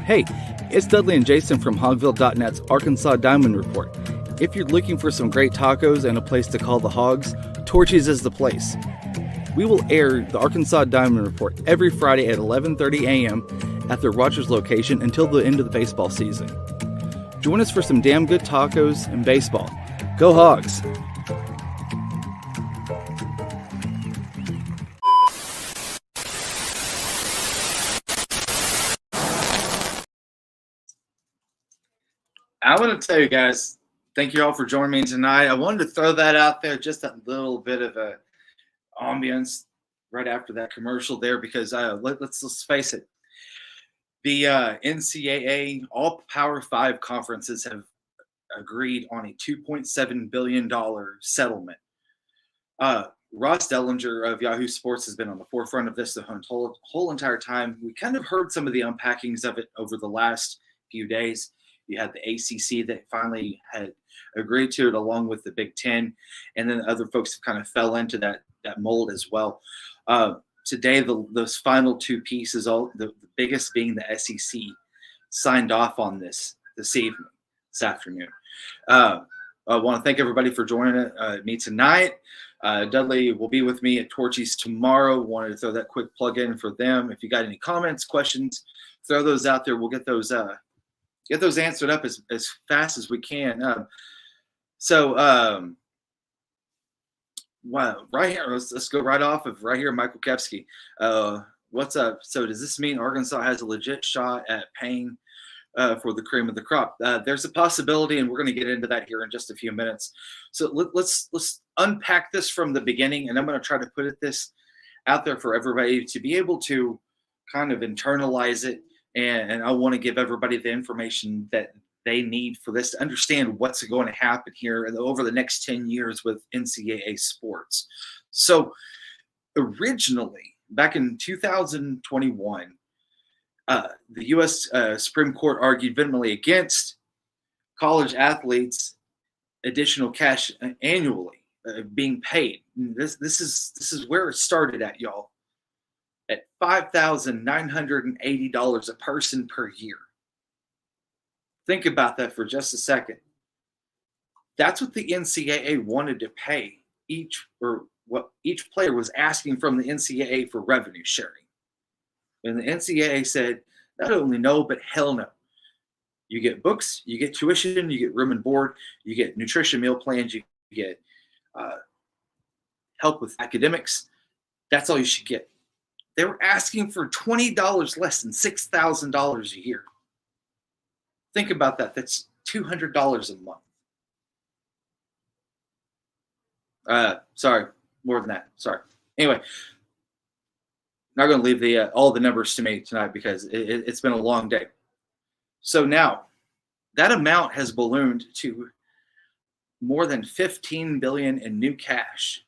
Hey, it's Dudley and Jason from Hogville.net's Arkansas Diamond Report. If you're looking for some great tacos and a place to call the hogs, Torchy's is the place. We will air the Arkansas Diamond Report every Friday at 11:30 a.m. at the Rogers location until the end of the baseball season. Join us for some damn good tacos and baseball. Go Hogs! I want to tell you guys, thank you all for joining me tonight. I wanted to throw that out there, just a little bit of a ambience right after that commercial there, because let's face it, the NCAA, all Power 5 conferences have agreed on a $2.7 billion settlement. Ross Dellinger of Yahoo Sports has been on the forefront of this the whole entire time. We kind of heard some of the unpackings of it over the last few days. You had the ACC that finally had agreed to it, along with the Big Ten, and then other folks kind of fell into that mold as well. Today, those final two pieces, the biggest being the SEC, signed off on this afternoon. I want to thank everybody for joining me tonight. Dudley will be with me at Torchy's tomorrow. Wanted to throw that quick plug in for them. If you got any comments, questions, throw those out there. We'll get those answered up as fast as we can. Wow, right here, let's go right off of right here, Michael Kepsky. What's up? So does this mean Arkansas has a legit shot at paying for the cream of the crop? There's a possibility, and we're going to get into that here in just a few minutes. So let's unpack this from the beginning, and I'm going to try to put this out there for everybody to be able to kind of internalize it. And I want to give everybody the information that they need for this to understand what's going to happen here over the next 10 years with NCAA sports. So originally, back in 2021, the U.S. Supreme Court argued vehemently against college athletes additional cash annually being paid. This is where it started at, y'all. At $5,980 a person per year. Think about that for just a second. That's what the NCAA wanted to pay what each player was asking from the NCAA for revenue sharing. And the NCAA said, not only no, but hell no. You get books, you get tuition, you get room and board, you get nutrition meal plans, you get help with academics. That's all you should get. They were asking for $20 less than $6,000 a year. Think about that. That's $200 a month. Sorry, more than that. Sorry. Anyway, not going to leave all the numbers to me tonight because it's been a long day. So now that amount has ballooned to more than $15 billion in new cash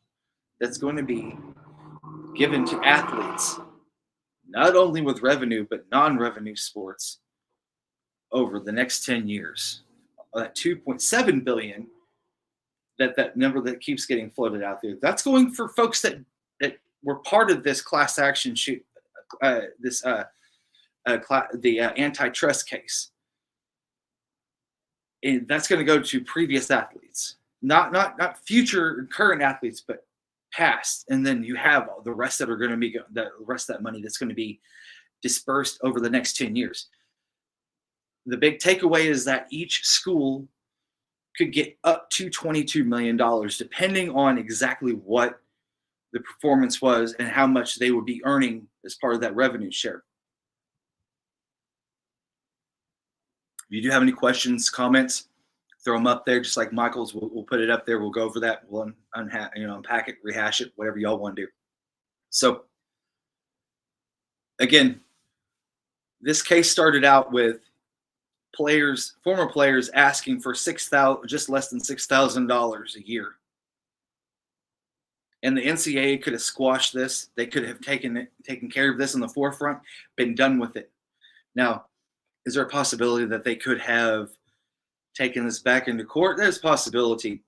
that's going to be given to athletes, not only with revenue, but non-revenue sports over the next 10 years. That $2.7 billion, that number that keeps getting floated out there, that's going for folks that were part of this class action the antitrust case. And that's going to go to previous athletes, not future current athletes, but past. And then you have the rest that are going to be the rest of that money that's going to be dispersed over the next 10 years. The big takeaway is that each school could get up to $22 million, depending on exactly what the performance was and how much they would be earning as part of that revenue share. If you do have any questions, comments, throw them up there, just like Michael's. We'll put it up there. We'll go over that. We'll unpack it, rehash it, whatever y'all want to do. So, again, this case started out with former players asking for just less than $6,000 a year. And the NCAA could have squashed this. They could have taken care of this in the forefront, been done with it. Now, is there a possibility that they could have taken this back into court? There's a possibility.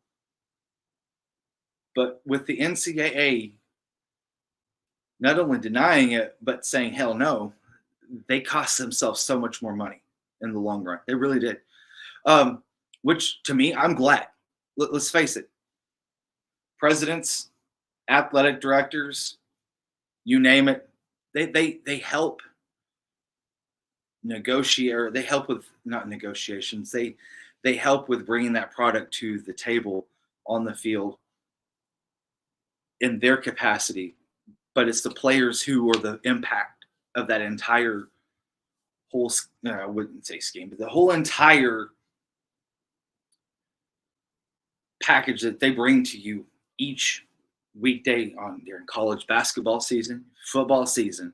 But with the NCAA not only denying it, but saying, hell no, they cost themselves so much more money in the long run. They really did. Which to me, I'm glad. Let's face it. Presidents, athletic directors, you name it, they help negotiate, or they help with, not negotiations. They help with bringing that product to the table on the field in their capacity, but it's the players who are the impact of that entire whole, no, I wouldn't say scheme, but the whole entire package that they bring to you each weekday on during college basketball season, football season,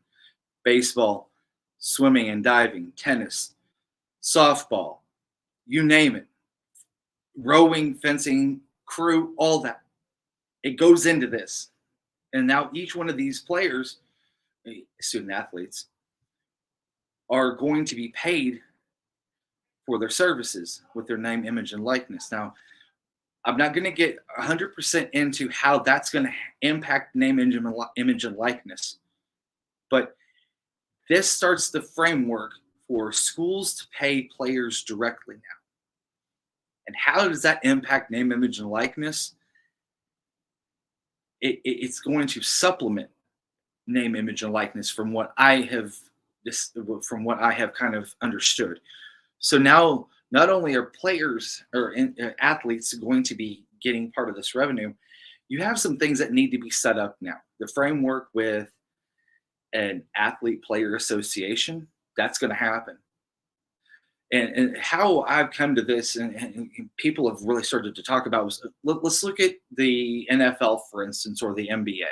baseball, swimming and diving, tennis, softball, you name it, rowing, fencing, crew, all that. It goes into this. And now each one of these players, student athletes, are going to be paid for their services with their name, image, and likeness. Now, I'm not going to get 100% into how that's going to impact name, image, and likeness. But this starts the framework for schools to pay players directly now. And how does that impact name, image, and likeness? It's going to supplement name, image, and likeness from what I have kind of understood. So now, not only are players or athletes going to be getting part of this revenue, you have some things that need to be set up now. The framework with an athlete player association, that's going to happen. And how I've come to this, and people have really started to talk about, was let's look at the NFL, for instance, or the NBA.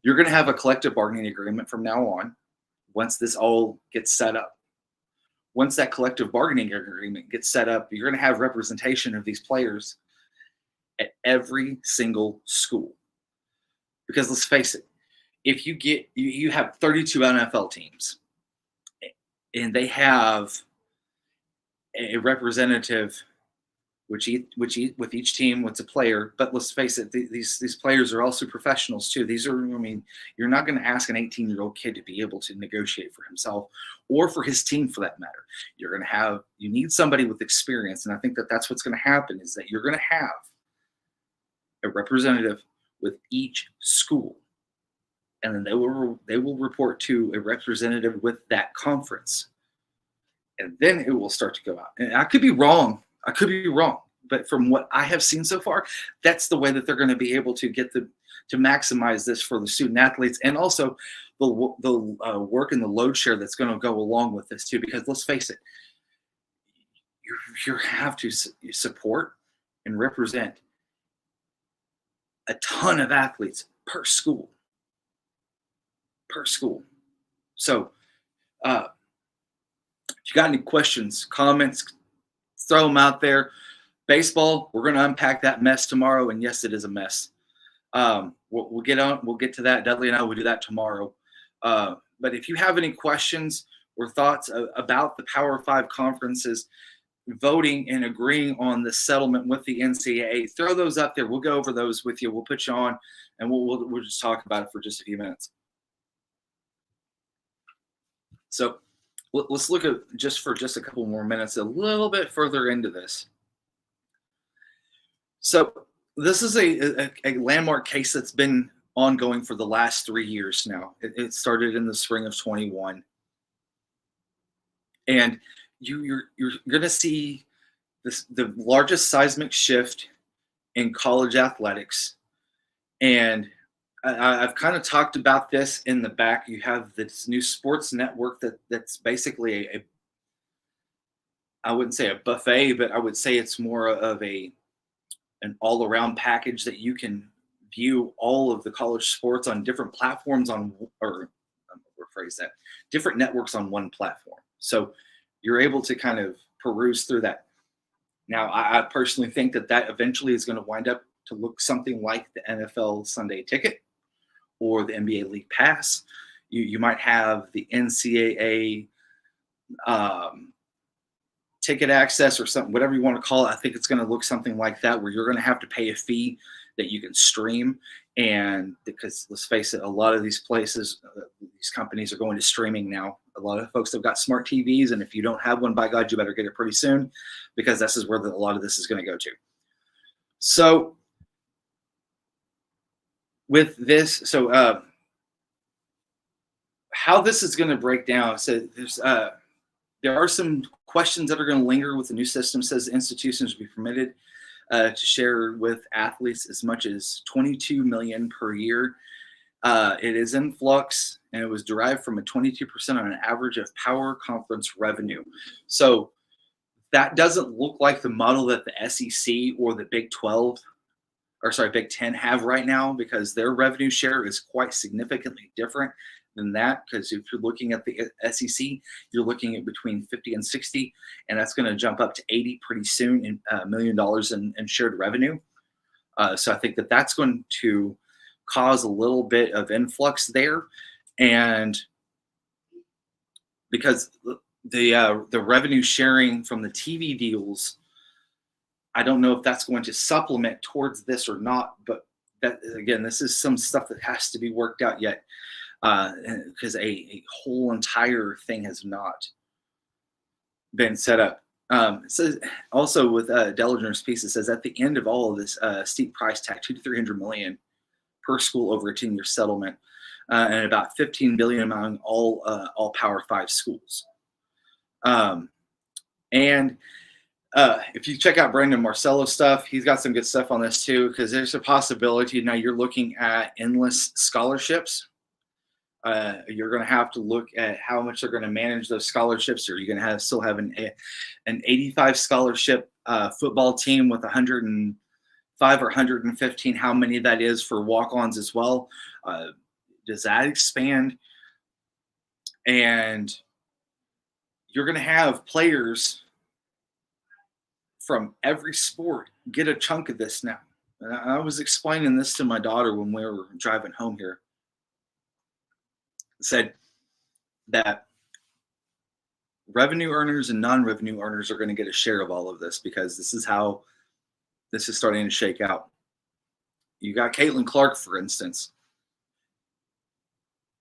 You're going to have a collective bargaining agreement from now on once this all gets set up. Once that collective bargaining agreement gets set up, you're going to have representation of these players at every single school. Because let's face it, if you have 32 NFL teams, and they have a representative, with each team, what's a player. But let's face it, these players are also professionals too. These are, I mean, you're not going to ask an 18-year-old kid to be able to negotiate for himself or for his team, for that matter. You need somebody with experience, and I think that's what's going to happen, is that you're going to have a representative with each school, and then they will report to a representative with that conference, and then it will start to go out. And I could be wrong. But from what I have seen so far, that's the way that they're going to be able to get to maximize this for the student athletes, and also the work and the load share that's going to go along with this too. Because let's face it, you have to support and represent a ton of athletes per school. So, if you got any questions, comments, throw them out there. Baseball, we're going to unpack that mess tomorrow, and yes, it is a mess. We'll get to that. Dudley and I will do that tomorrow. But if you have any questions or thoughts about the Power 5 conferences voting and agreeing on the settlement with the NCAA, throw those up there. We'll go over those with you. We'll put you on, and we'll just talk about it for just a few minutes. So let's look at, just a couple more minutes, a little bit further into this. So this is a landmark case that's been ongoing for the last 3 years now. It started in the spring of 21. And you're going to see the largest seismic shift in college athletics. And I've kind of talked about this in the back. You have this new sports network that's basically I wouldn't say a buffet, but I would say it's more of an all-around package that you can view all of the college sports on different platforms different networks on one platform. So you're able to kind of peruse through that. Now, I personally think that eventually is going to wind up to look something like the NFL Sunday Ticket or the NBA League Pass. You might have the NCAA ticket access or something, whatever you want to call it. I think it's going to look something like that, where you're going to have to pay a fee that you can stream, And because let's face it, a lot of these places, these companies are going to streaming now. A lot of folks have got smart TVs, and if you don't have one, by God, you better get it pretty soon, because this is where a lot of this is going to go to. So with this, how this is going to break down. So there are some questions that are going to linger with the new system. It says institutions will be permitted to share with athletes as much as $22 million per year. It is in flux, and it was derived from a 22% on an average of power conference revenue. So that doesn't look like the model that the SEC or the Big 12, or sorry, Big 10 have right now, because their revenue share is quite significantly different than that. Because if you're looking at the SEC, you're looking at between 50 and 60, and that's going to jump up to 80 pretty soon in $1 million in shared revenue. So I think that that's going to cause a little bit of influx there, and because the revenue sharing from the TV deals, I don't know if that's going to supplement towards this or not, but that, again, this is some stuff that has to be worked out yet, because a whole entire thing has not been set up. It says also with Dellinger's piece, it says at the end of all of this steep price tag, $200 to $300 million per school over a 10-year settlement, and about $15 billion among all Power 5 schools. If you check out Brandon Marcello's stuff, he's got some good stuff on this too, because there's a possibility now you're looking at endless scholarships. You're going to have to look at how much they're going to manage those scholarships. Or you're going to still have an 85 scholarship football team with 105 or 115. How many that is for walk-ons as well? Does that expand? And you're going to have players from every sport get a chunk of this now. And I was explaining this to my daughter when we were driving home here. Said that revenue earners and non-revenue earners are going to get a share of all of this, because this is how this is starting to shake out. You got Caitlin Clark, for instance.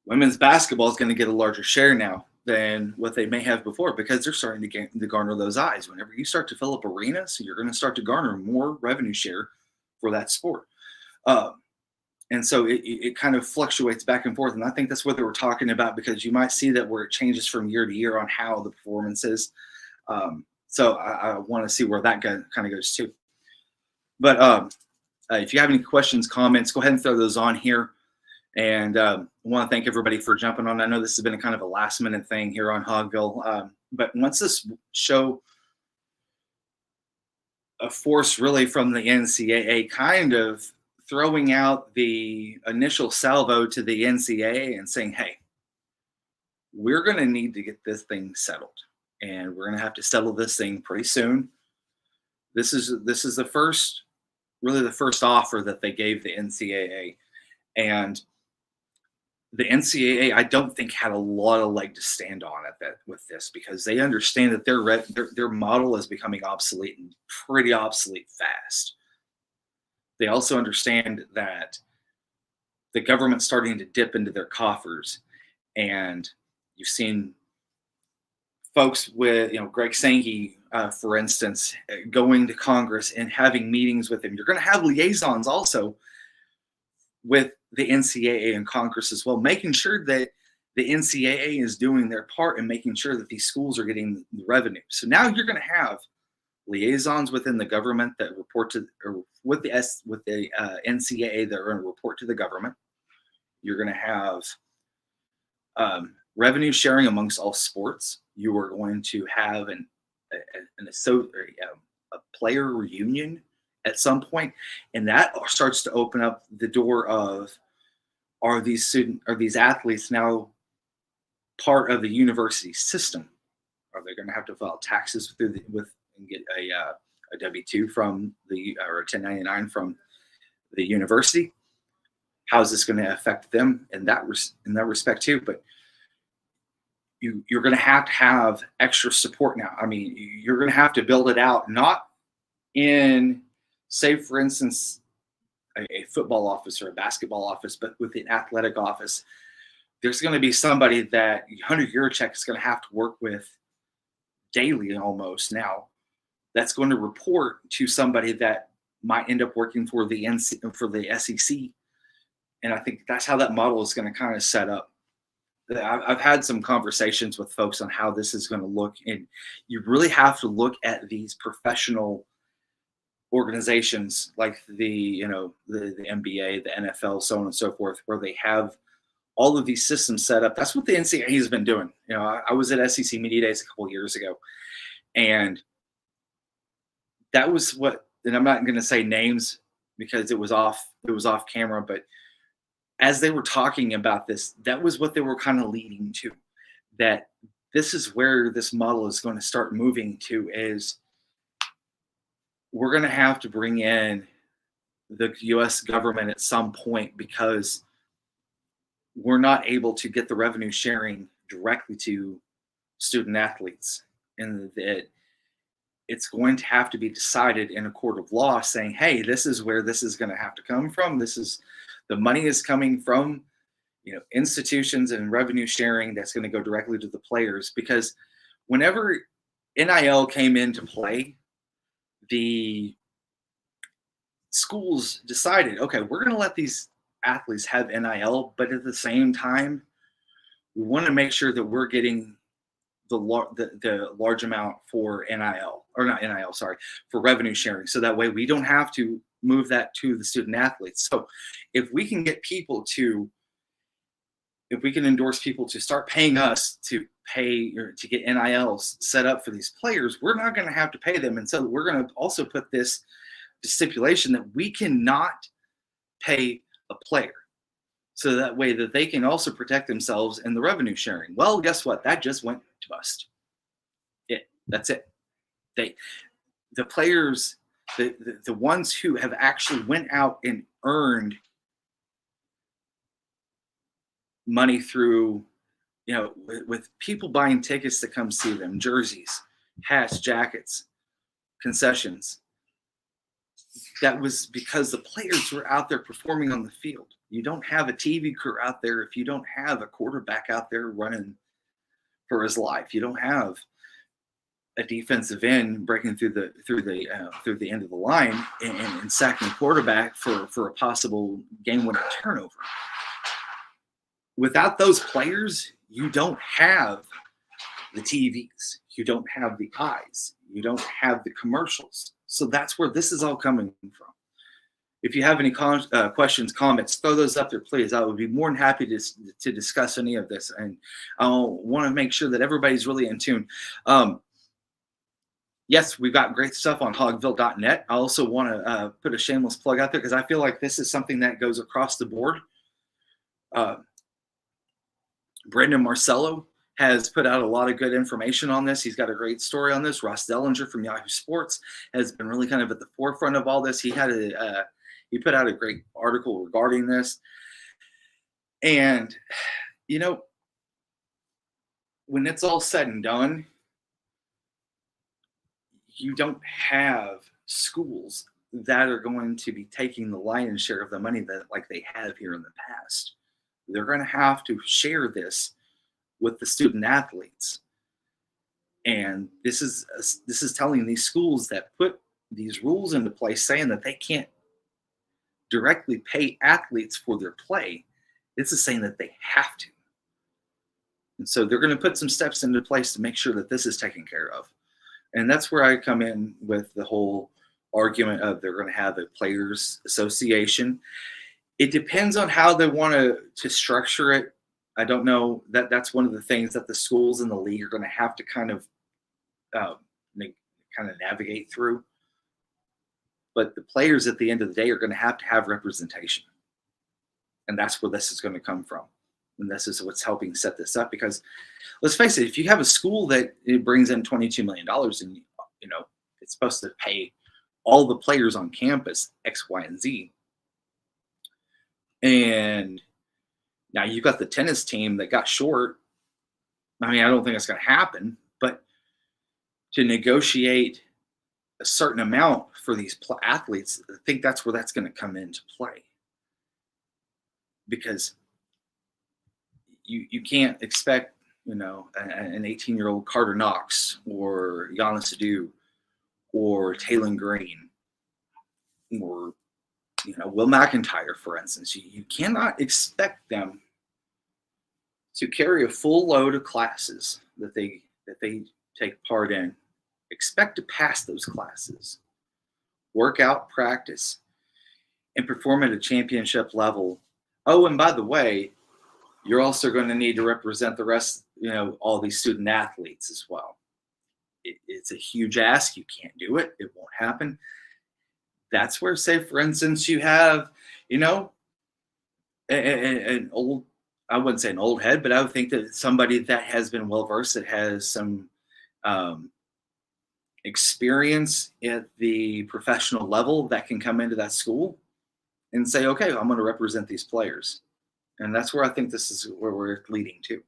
Women's basketball is going to get a larger share now than what they may have before, because they're starting to garner those eyes. Whenever you start to fill up arenas, you're going to start to garner more revenue share for that sport. And so it kind of fluctuates back and forth. And I think that's what they were talking about, because you might see that where it changes from year to year on how the performance is. So I want to see where that kind of goes too. But if you have any questions, comments, go ahead and throw those on here. And I want to thank everybody for jumping on. I know this has been a kind of a last minute thing here on Hogville. But once this show a force really from the NCAA kind of throwing out the initial salvo to the NCAA and saying, hey, we're going to need to get this thing settled, and we're going to have to settle this thing pretty soon. This is the first offer that they gave the NCAA, and the NCAA, I don't think, had a lot of leg to stand on with this, because they understand that their model is becoming obsolete, and pretty obsolete fast. They also understand that the government's starting to dip into their coffers, and you've seen folks with, Greg Sankey, for instance, going to Congress and having meetings with him. You're going to have liaisons also with the NCAA and Congress as well, making sure that the NCAA is doing their part and making sure that these schools are getting the revenue. So now you're going to have liaisons within the government that report to, or with the NCAA that are going to report to the government. You're going to have revenue sharing amongst all sports. You are going to have a player reunion at some point, and that starts to open up the door of, are these athletes now part of the university system? Are they going to have to file taxes and get a W-2 from or a 1099 from the university? How is this going to affect them in that respect too? But you're going to have extra support now. I mean, you're going to have to build it out, not in, say, for instance, a football office or a basketball office, but with an athletic office, there's going to be somebody that Hunter Yurachek is going to have to work with daily almost now. That's going to report to somebody that might end up working for the SEC, and I think that's how that model is going to kind of set up. I've had some conversations with folks on how this is going to look, and you really have to look at these professional organizations like the NBA, the NFL, so on and so forth, where they have all of these systems set up. That's what the NCAA has been doing. I was at SEC Media Days a couple of years ago, and that was what. And I'm not going to say names because it was off camera, but as they were talking about this, that was what they were kind of leading to. That this is where this model is going to start moving to, is we're going to have to bring in the U.S. government at some point, because we're not able to get the revenue sharing directly to student athletes, and that it's going to have to be decided in a court of law saying, hey, this is where this is going to have to come from. The money is coming from, institutions and revenue sharing that's going to go directly to the players. Because whenever NIL came into play, the schools decided, okay, we're going to let these athletes have NIL, but at the same time, we want to make sure that we're getting the large amount for NIL, or not NIL, sorry, for revenue sharing. So that way we don't have to move that to the student athletes. So if we can endorse people to start paying us to pay or to get NILs set up for these players, we're not going to have to pay them. And so we're going to also put this stipulation that we cannot pay a player, so that way that they can also protect themselves in the revenue sharing. Well, guess what? That just went to bust. That's it. The players, the ones who have actually went out and earned money through, with people buying tickets to come see them, jerseys, hats, jackets, concessions. That was because the players were out there performing on the field. You don't have a TV crew out there if you don't have a quarterback out there running for his life. You don't have a defensive end breaking through the end of the line and sacking the quarterback for a possible game-winning turnover. Without those players, you don't have the TVs. You don't have the eyes. You don't have the commercials. So that's where this is all coming from. If you have any questions, comments, throw those up there, please. I would be more than happy to discuss any of this. And I want to make sure that everybody's really in tune. Yes, we've got great stuff on hogville.net. I also want to put a shameless plug out there, because I feel like this is something that goes across the board. Brendan Marcello has put out a lot of good information on this. He's got a great story on this. Ross Dellinger from Yahoo Sports has been really kind of at the forefront of all this. He put out a great article regarding this. And, when it's all said and done, you don't have schools that are going to be taking the lion's share of the money that like they have here in the past. They're going to have to share this with the student athletes. And this is telling these schools that put these rules into place, saying that they can't directly pay athletes for their play. This is saying that they have to. And so they're going to put some steps into place to make sure that this is taken care of. And that's where I come in with the whole argument of they're going to have a players association. It depends on how they want to structure it. I don't know. That's one of the things that the schools in the league are going to have to kind of navigate through. But the players at the end of the day are going to have representation. And that's where this is going to come from. And this is what's helping set this up, because let's face it, if you have a school that it brings in $22 million and, it's supposed to pay all the players on campus X, Y, and Z. And now you've got the tennis team that got short. I mean, I don't think it's going to happen, but to negotiate a certain amount for these athletes, I think that's where that's going to come into play, because you can't expect, an 18-year-old Carter Knox or Giannis Adu or Taylor Green or Will McIntyre, for instance. You cannot expect them to carry a full load of classes that they take part in. Expect to pass those classes, work out, practice, and perform at a championship level. Oh, and by the way, you're also going to need to represent the rest, all these student athletes as well. It's a huge ask. You can't do it. It won't happen. That's where, say, for instance, you have, an old, I wouldn't say an old head, but I would think that somebody that has been well-versed, that has some experience at the professional level, that can come into that school and say, okay, I'm going to represent these players. And that's where I think this is where we're leading to.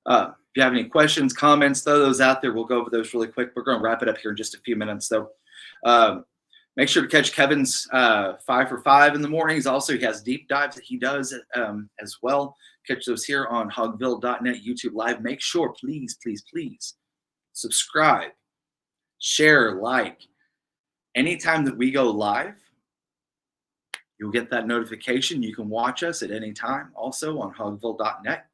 If you have any questions, comments, throw those out there. We'll go over those really quick. We're going to wrap it up here in just a few minutes, though. Make sure to catch Kevin's 5 for 5 in the mornings. Also, he has deep dives that he does as well. Catch those here on hogville.net YouTube Live. Make sure, please, please, please, subscribe, share, like. Anytime that we go live, you'll get that notification. You can watch us at any time also on hogville.net.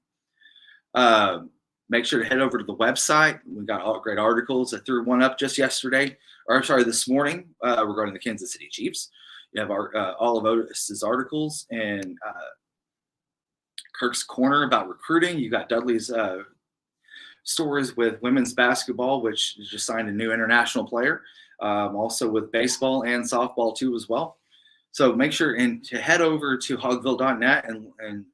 Make sure to head over to the website. We got all great articles. I threw one up just this morning regarding the Kansas City Chiefs. You have all of Otis's articles and Kirk's Corner about recruiting. You got Dudley's stories with women's basketball, which just signed a new international player. Also with baseball and softball too as well. So make sure to head over to hogville.net and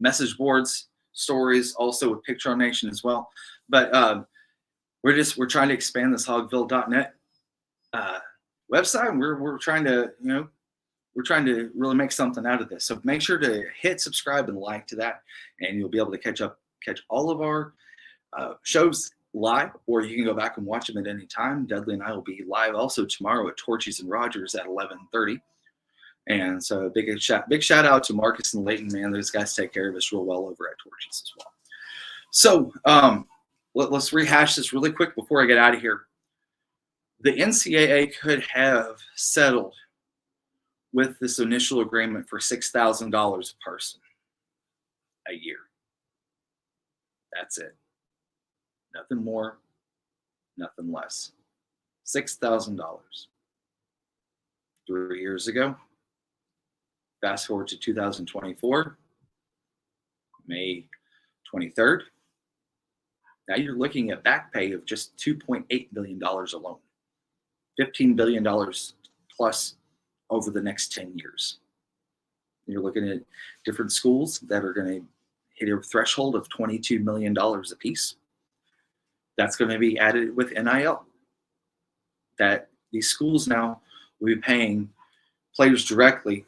message boards, stories, also with Picture Nation as well. But we're trying to expand this hogville.net website. We're trying to really make something out of this. So make sure to hit subscribe and like to that, and you'll be able to catch all of our shows live, or you can go back and watch them at any time. Dudley and I will be live also tomorrow at Torchies and Rogers at 11:30. And so big shout out to Marcus and Leighton, man. Those guys take care of us real well over at Torchies as well. So let's rehash this really quick before I get out of here. The NCAA could have settled with this initial agreement for $6,000 a person a year. That's it. Nothing more, nothing less. $6,000. 3 years ago, fast forward to 2024, May 23rd. Now you're looking at back pay of just $2.8 billion alone. $15 billion plus over the next 10 years. You're looking at different schools that are going to hit a threshold of $22 million a piece. That's going to be added with NIL. That these schools now will be paying players directly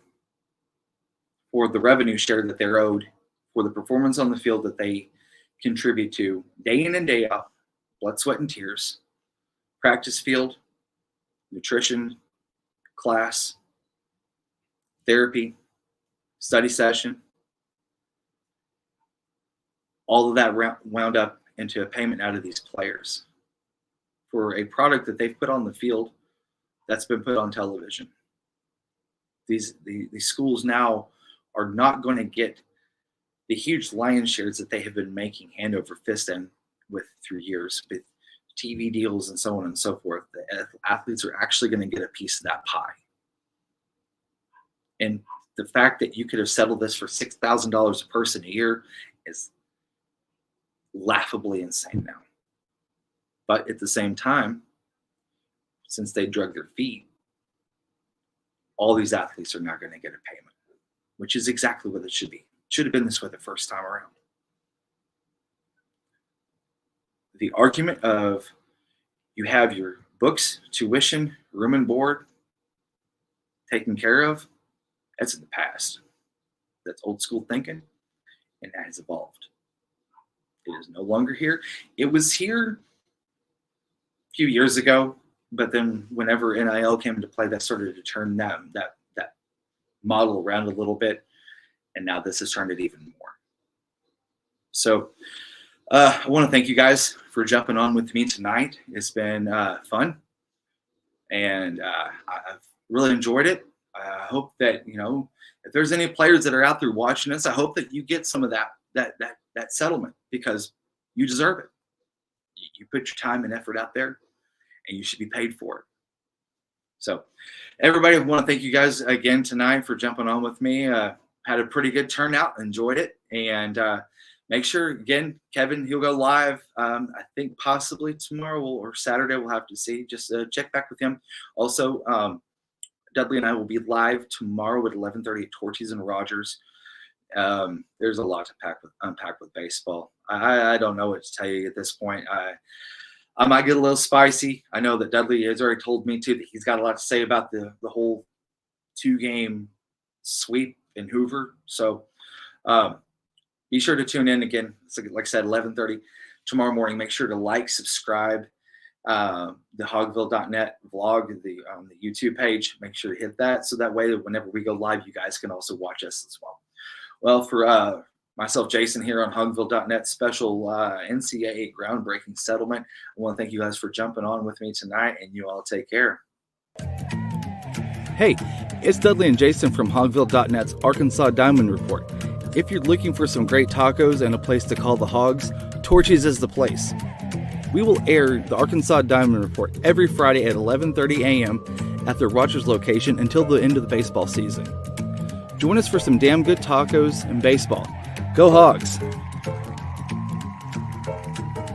for the revenue share that they're owed for the performance on the field that they contribute to day in and day out, blood, sweat, and tears, practice field, nutrition, class, therapy, study session. All of that wound up into a payment out of these players for a product that they've put on the field that's been put on television. These schools now are not going to get the huge lion's shares that they have been making hand over fist and with through years with TV deals and so on and so forth. The athletes are actually going to get a piece of that pie. And the fact that you could have settled this for $6,000 a person a year is laughably insane now. But at the same time, since they drug their feet, all these athletes are not going to get a payment, which is exactly what it should be. It should have been this way the first time around. The argument of you have your books, tuition, room and board taken care of, that's in the past. That's old school thinking, and that has evolved. It is no longer here. It was here a few years ago but then whenever NIL came into play, that started to turn that model around a little bit, and now this has turned it even more. So I want to thank you guys for jumping on with me tonight. It's been fun, and I've really enjoyed it. I hope that, if there's any players that are out there watching us, I hope that you get some of that settlement, because you deserve it. You put your time and effort out there, and you should be paid for it. So everybody, I want to thank you guys again tonight for jumping on with me. Had a pretty good turnout, enjoyed it. And make sure, again, Kevin, he'll go live, I think possibly tomorrow or Saturday. We'll have to see. Just check back with him. Also, Dudley and I will be live tomorrow at 11:30 at Torchies and Rogers. There's a lot to unpack with baseball. I don't know what to tell you at this point. I might get a little spicy. I know that Dudley has already told me too that he's got a lot to say about the whole 2-game sweep in Hoover. So be sure to tune in again. Like I said, 11:30 tomorrow morning. Make sure to like, subscribe, the hogville.net vlog, the YouTube page. Make sure to hit that, so that way whenever we go live, you guys can also watch us as well. Well, for myself, Jason, here on hogville.net special NCAA groundbreaking settlement, I want to thank you guys for jumping on with me tonight, and you all take care. Hey, it's Dudley and Jason from hogville.net's Arkansas Diamond Report. If you're looking for some great tacos and a place to call the hogs, Torchies is the place. We will air the Arkansas Diamond Report every Friday at 11:30 a.m. at the Rogers location until the end of the baseball season. Join us for some damn good tacos and baseball. Go Hogs!